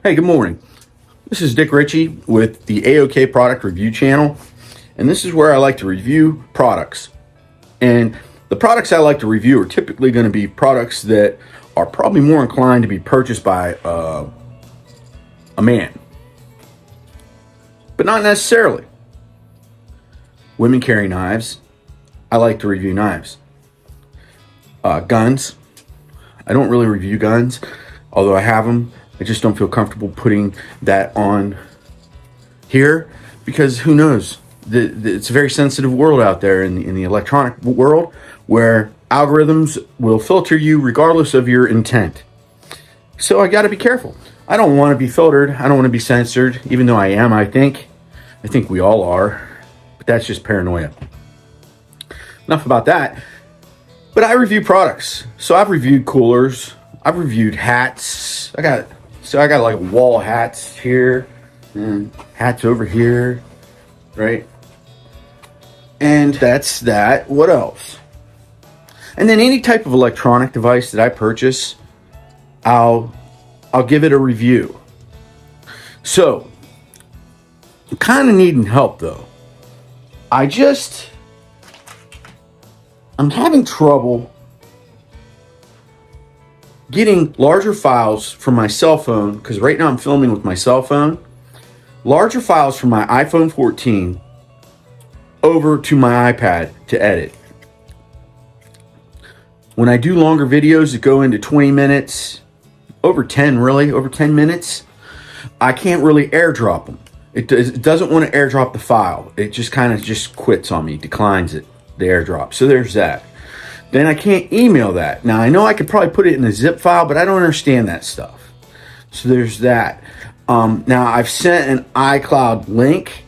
Hey, good morning. This is Dick Ritchie with the AOK Product Review Channel, and this is where I like to review products. And the products I like to review are typically going to be products that are probably more inclined to be purchased by a man, but not necessarily. Women carry knives. I like to review knives. Guns. I don't really review guns, although I have them. I just don't feel comfortable putting that on here because who knows? It's a very sensitive world out there in the electronic world where algorithms will filter you regardless of your intent. So I got to be careful. I don't want to be filtered. I don't want to be censored, even though I am, I think. I think we all are, but that's just paranoia. Enough about that. But I review products. So I've reviewed coolers. I've reviewed hats. I got like wall hats here and hats over here, right? And that's that. What else? And then any type of electronic device that I purchase, I'll give it a review. So I'm kind of needing help though. I'm having trouble getting larger files from my cell phone, because right now I'm filming with my cell phone, larger files from my iPhone 14 over to my iPad to edit. When I do longer videos that go into 20 minutes, over 10 minutes, I can't really airdrop them. It doesn't want to airdrop the file. It just kind of just quits on me, declines it, the airdrop. So there's that. Then I can't email that. Now, I know I could probably put it in a zip file, but I don't understand that stuff. So there's that. Now, I've sent an iCloud link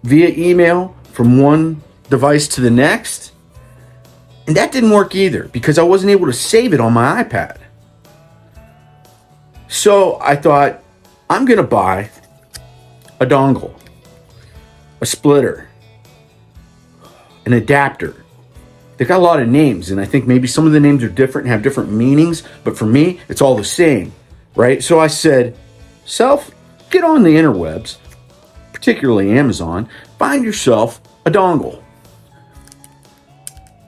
via email from one device to the next, and that didn't work either because I wasn't able to save it on my iPad. So I thought, I'm going to buy a dongle, a splitter, an adapter. They got a lot of names, and I think maybe some of the names are different and have different meanings, but for me, it's all the same, right? So I said, self, get on the interwebs, particularly Amazon, find yourself a dongle.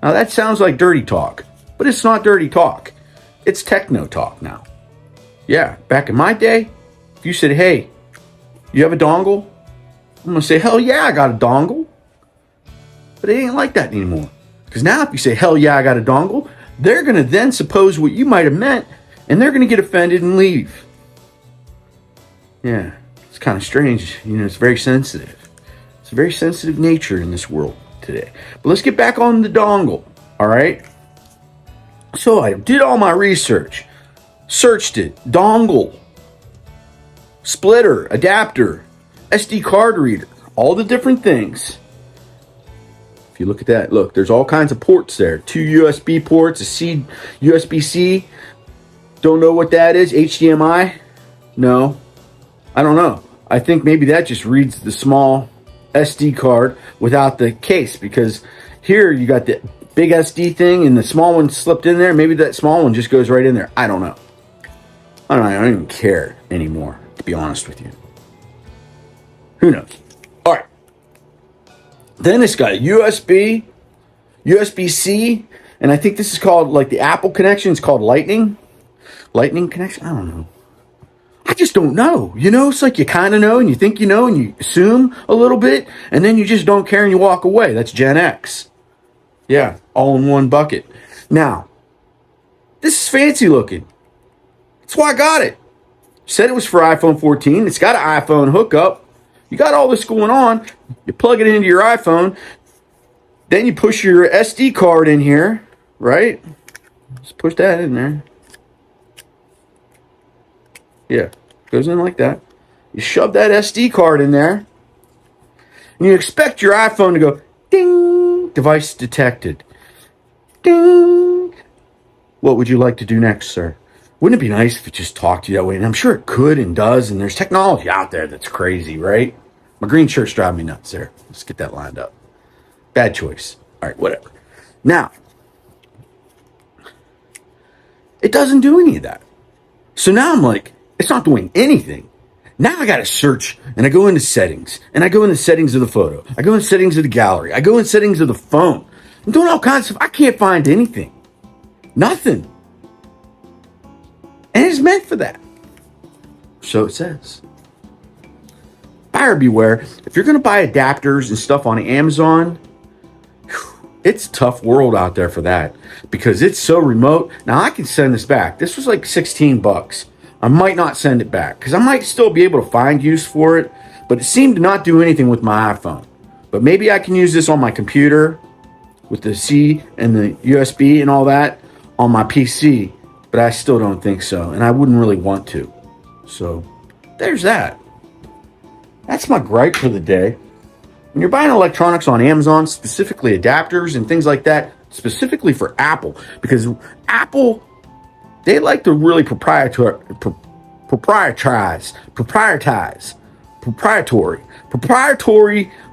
Now that sounds like dirty talk, but it's not dirty talk. It's techno talk now. Yeah, back in my day, if you said, hey, you have a dongle? I'm going to say, hell yeah, I got a dongle. But it ain't like that anymore. Because now if you say, hell yeah, I got a dongle, they're going to then suppose what you might have meant, and they're going to get offended and leave. Yeah, it's kind of strange. You know, it's very sensitive. It's a very sensitive nature in this world today. But let's get back on the dongle, all right? So I did all my research. Searched it. Dongle. Splitter. Adapter. SD card reader. All the different things. If you look at that, look, there's all kinds of ports there. 2 USB ports, a USB-C. Don't know what that is. HDMI? No. I don't know. I think maybe that just reads the small SD card without the case, because here you got the big SD thing and the small one slipped in there. Maybe that small one just goes right in there. I don't know. I don't even care anymore, to be honest with you. Who knows? All right. Then it's got a USB, USB-C, and I think this is called, like the Apple connection, it's called Lightning connection. I don't know. I just don't know. You know, it's like you kind of know and you think you know and you assume a little bit, and then you just don't care and you walk away. That's Gen X. Yeah, all in one bucket. Now, this is fancy looking. That's why I got it. Said it was for iPhone 14. It's got an iPhone hookup. You got all this going on. You plug it into your iPhone. Then you push your SD card in here, right? Just push that in there. Yeah, goes in like that. You shove that SD card in there. And you expect your iPhone to go, ding, device detected. Ding. What would you like to do next, sir? Wouldn't it be nice if it just talked to you that way? And I'm sure it could and does, and there's technology out there that's crazy, right? My green shirt's driving me nuts there. Let's get that lined up. Bad choice. All right, whatever. Now, it doesn't do any of that. So now I'm like, It's not doing anything. Now I got to search, and I go into settings, and I go into settings of the photo. I go into settings of the gallery. I go into settings of the phone. I'm doing all kinds of stuff. I can't find anything. Nothing. And it's meant for that. So it says. Buyer beware. If you're going to buy adapters and stuff on Amazon, it's a tough world out there for that because it's so remote. Now I can send this back. This was like $16. I might not send it back because I might still be able to find use for it, but it seemed to not do anything with my iPhone. But maybe I can use this on my computer with the C and the USB and all that on my PC, but I still don't think so, and I wouldn't really want to. So there's that. That's my gripe for the day. When you're buying electronics on Amazon, specifically adapters and things like that, specifically for Apple, because Apple, they like to really proprietary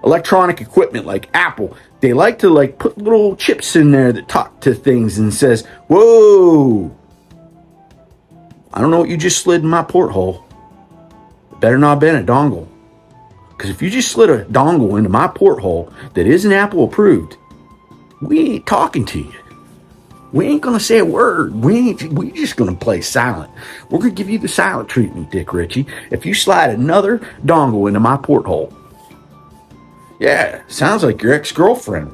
electronic equipment like Apple. They like to like put little chips in there that talk to things and says, whoa, I don't know what you just slid in my porthole. It better not have been a dongle. Because if you just slid a dongle into my porthole that isn't Apple approved, we ain't talking to you. We ain't going to say a word. We just going to play silent. We're going to give you the silent treatment, Dick Ritchie, if you slide another dongle into my porthole. Yeah, sounds like your ex-girlfriend.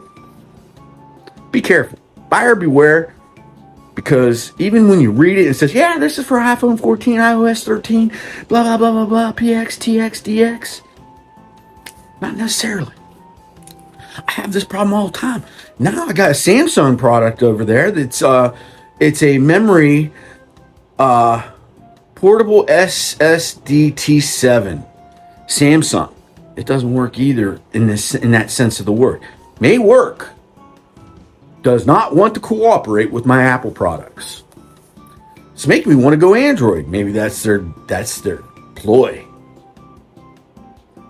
Be careful. Buyer beware. Because even when you read it, it says, yeah, this is for iPhone 14, iOS 13, blah, blah, blah, blah, blah, PX, TX, DX. Not necessarily. I have this problem all the time. Now I got a Samsung product over there that's it's a memory portable SSD T7 Samsung. It doesn't work either in that sense of the word. May work. Does not want to cooperate with my Apple products. It's making me want to go Android. Maybe that's their ploy.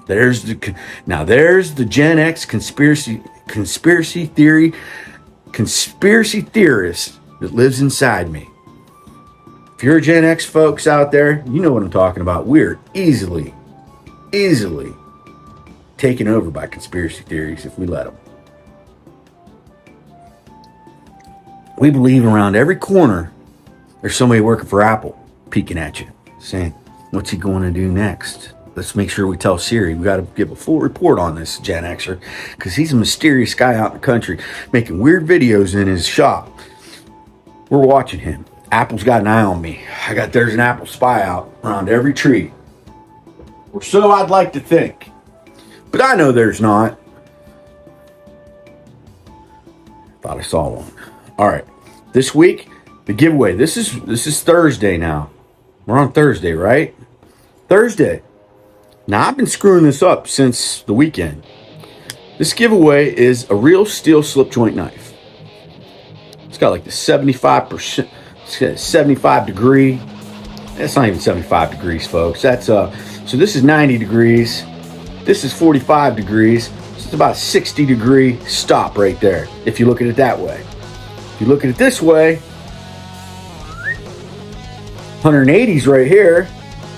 There's the Gen X conspiracy theorist that lives inside me. If you're a Gen X folks out there, you know what I'm talking about. We're easily taken over by conspiracy theories if we let them. We believe around every corner there's somebody working for Apple peeking at you, saying, what's he going to do next? Let's make sure we tell Siri. We got to give a full report on this Gen Xer because he's a mysterious guy out in the country making weird videos in his shop. We're watching him. Apple's got an eye on me. There's an Apple spy out around every tree. Or so I'd like to think. But I know there's not. Thought I saw one. All right. This week, the giveaway. This is Thursday now. We're on Thursday, right? Thursday. Now, I've been screwing this up since the weekend. This giveaway is a real steel slip joint knife. It's got like the 75%, it's got a 75 degree. That's not even 75 degrees, folks. That's so this is 90 degrees. This is 45 degrees. So it's about a 60 degree stop right there, if you look at it that way. If you look at it this way, 180s right here,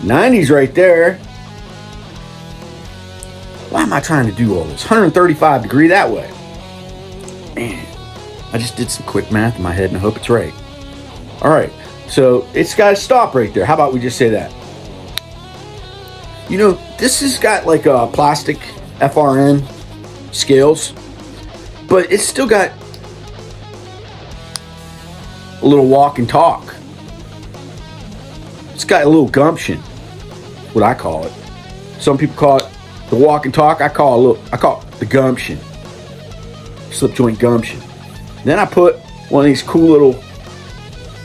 90s right there. Why am I trying to do all this? 135 degree that way. Man, I just did some quick math in my head and I hope it's right. All right, so it's got to stop right there. How about we just say that? You know, this has got like a plastic FRN scales, but it's still got a little walk and talk. It's got a little gumption, what I call it. Some people call it the walk and talk. I call it the gumption. Slip joint gumption. Then I put one of these cool little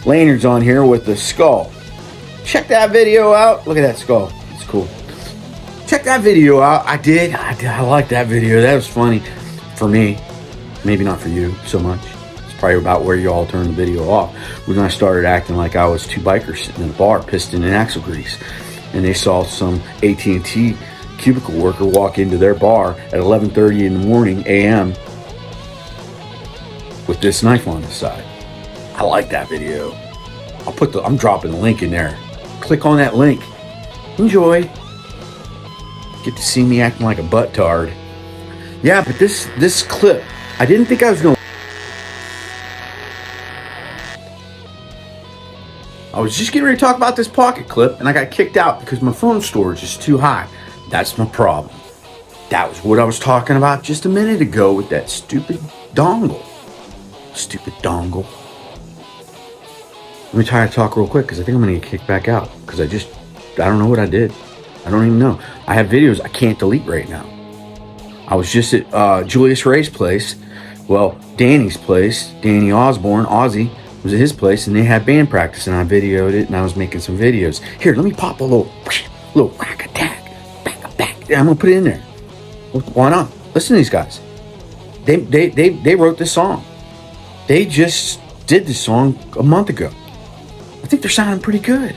lanyards on here with the skull. Check that video out. Look at that skull. It's cool. Check that video out. I like that video. That was funny for me. Maybe not for you so much. It's probably about where you all turned the video off. When I started acting like I was two bikers sitting in a bar, piston and axle grease. And they saw some AT&T cubicle worker walk into their bar at 11:30 in the morning a.m. with this knife on his side. I like that video. I'm dropping the link in there. click on that link. Enjoy. Get to see me acting like a butt tard. Yeah, but this clip, I didn't think I was going to. I was just getting ready to talk about this pocket clip, and I got kicked out because my phone storage is too high. That's my problem. That was what I was talking about just a minute ago with that stupid dongle. Stupid dongle. Let me try to talk real quick because I think I'm going to get kicked back out because I don't know what I did. I don't even know. I have videos I can't delete right now. I was just at Julius Ray's place. Well, Danny's place. Danny Osborne, Ozzy, was at his place, and they had band practice, and I videoed it, and I was making some videos. Here, let me pop a little whack attack. Back. Yeah, I'm going to put it in there. Why not? Listen to these guys. They wrote this song. They just did this song a month ago. I think they're sounding pretty good.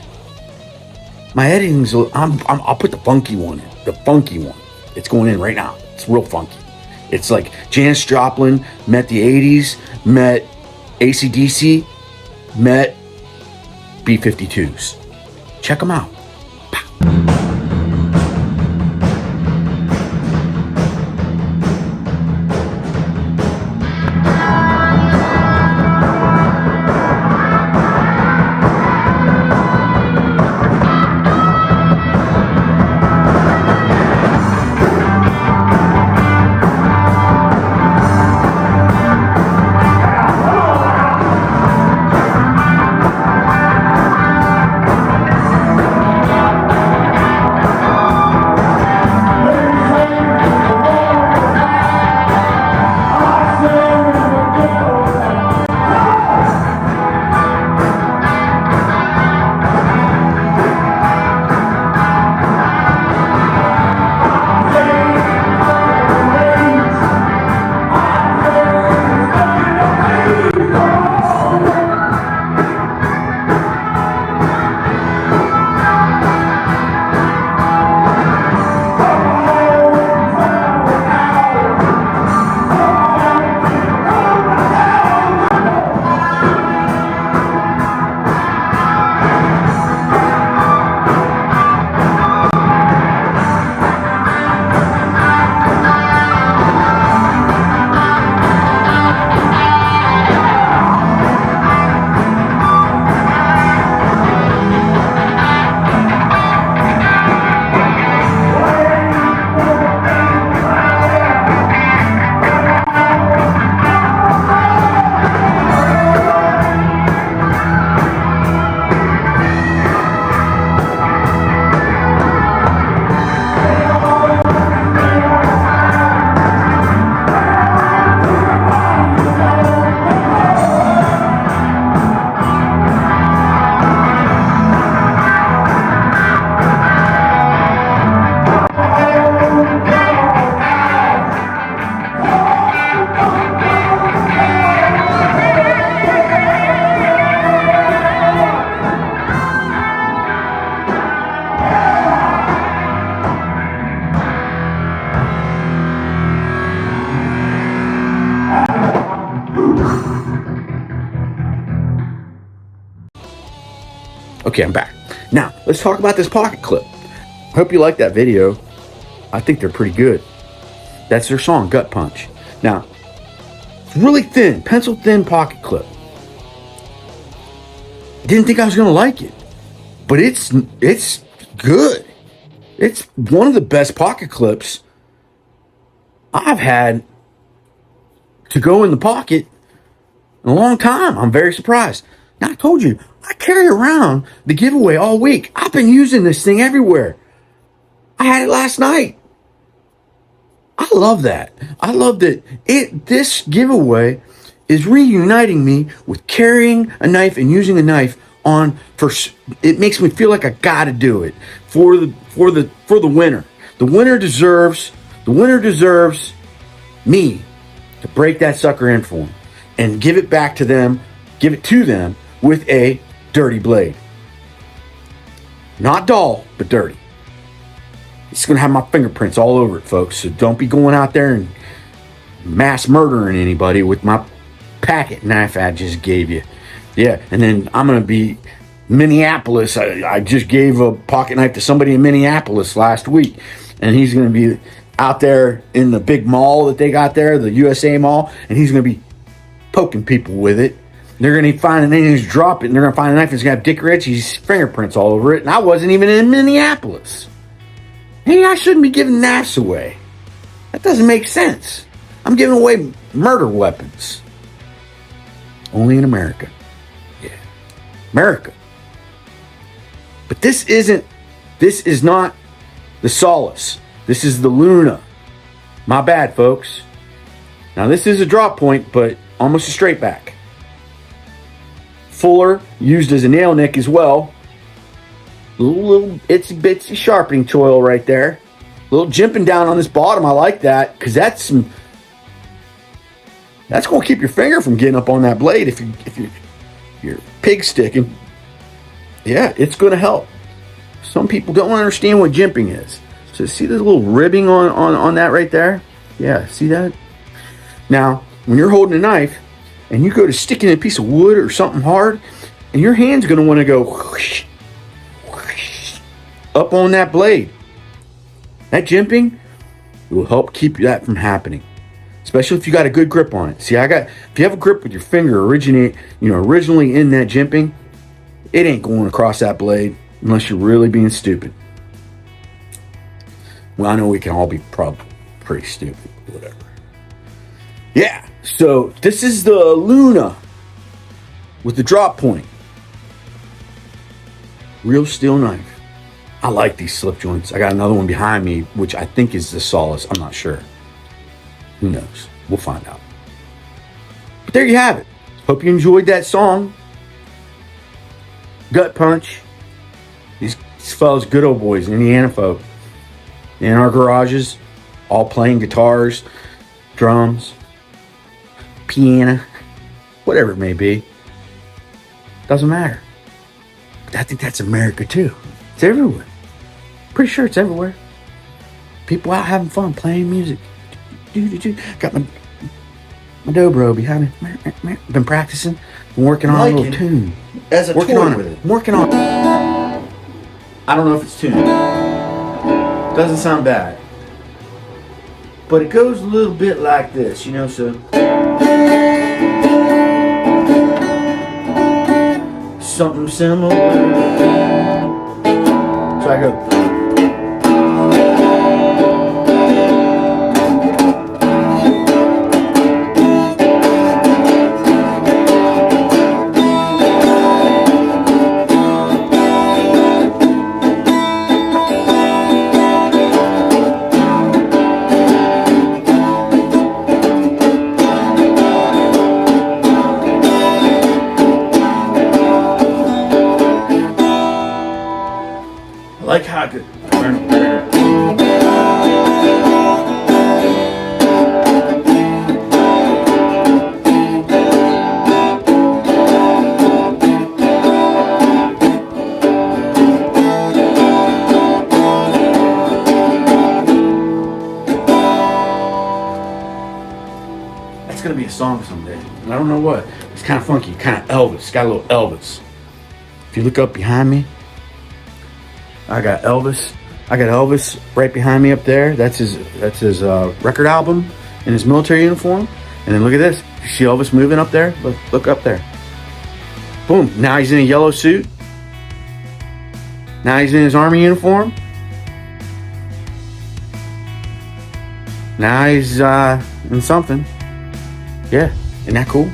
My editing's I'll put the funky one in. The funky one. It's going in right now. It's real funky. It's like Janis Joplin met the 80s, met AC/DC, met B-52s. Check them out. Okay, I'm back. Now, let's talk about this pocket clip. I hope you like that video. I think they're pretty good. That's their song, Gut Punch. Now, it's really thin, pencil thin pocket clip. Didn't think I was going to like it, but it's good. It's one of the best pocket clips I've had to go in the pocket in a long time. I'm very surprised. Now, I told you, I carry around the giveaway all week. I've been using this thing everywhere. I had it last night. I love that. I love that this giveaway is reuniting me with carrying a knife and using a knife it makes me feel like I got to do it for the winner. The winner deserves me to break that sucker in for them and give it to them with a dirty blade. Not dull, but dirty. It's going to have my fingerprints all over it, folks. So don't be going out there and mass murdering anybody with my packet knife I just gave you. Yeah, and then I'm going to be Minneapolis. I just gave a pocket knife to somebody in Minneapolis last week, and he's going to be out there in the big mall that they got there, the USA Mall, and he's going to be poking people with it. They're going to find an and drop it, and they're going to find a knife that's going to have Dick Ritchie's fingerprints all over it, and I wasn't even in Minneapolis. Hey, I shouldn't be giving knives away. That doesn't make sense. I'm giving away murder weapons. Only in America. Yeah. America. But this is not the Solace. This is the Luna. My bad, folks. Now, this is a drop point, but almost a straight back. Fuller, used as a nail nick as well. Little itsy bitsy sharpening choil right there. A little jimping down on this bottom. I like that, because that's going to keep your finger from getting up on that blade if you're pig sticking. Yeah, it's going to help. Some people don't understand what jimping is. So see the little ribbing on that right there? Yeah, see that? Now, when you're holding a knife and you go to stick in a piece of wood or something hard, and your hand's going to want to go whoosh, whoosh, up on that blade. That jimping will help keep that from happening. Especially if you got a good grip on it. See, if you have a grip with your finger originally in that jimping, it ain't going across that blade unless you're really being stupid. Well, I know we can all be probably pretty stupid, whatever. Yeah, so this is the Luna with the drop point. Real steel knife. I like these slip joints. I got another one behind me, which I think is the Solace. I'm not sure. Who knows? We'll find out. But there you have it. Hope you enjoyed that song. Gut Punch. These fellas, good old boys, Indiana folk. In our garages, all playing guitars, drums, piano, whatever it may be. Doesn't matter. But I think that's America too. It's everywhere. Pretty sure it's everywhere. People out having fun, playing music. Got my dobro behind me. Been practicing. Been working on a little tune. As a working toy on with it. it. Working on it. I don't know if it's tuned. Doesn't sound bad. But it goes a little bit like this, you know, so. Something similar. So I go. I like how good. That's gonna be a song someday. And I don't know what. It's kind of funky, kind of Elvis. It's got a little Elvis. If you look up behind me, I got Elvis right behind me up there. That's his record album in his military uniform. And then look at this. You see Elvis moving up there? Look up there. Boom. Now he's in a yellow suit. Now he's in his army uniform. Now he's in something. Yeah. Isn't that cool?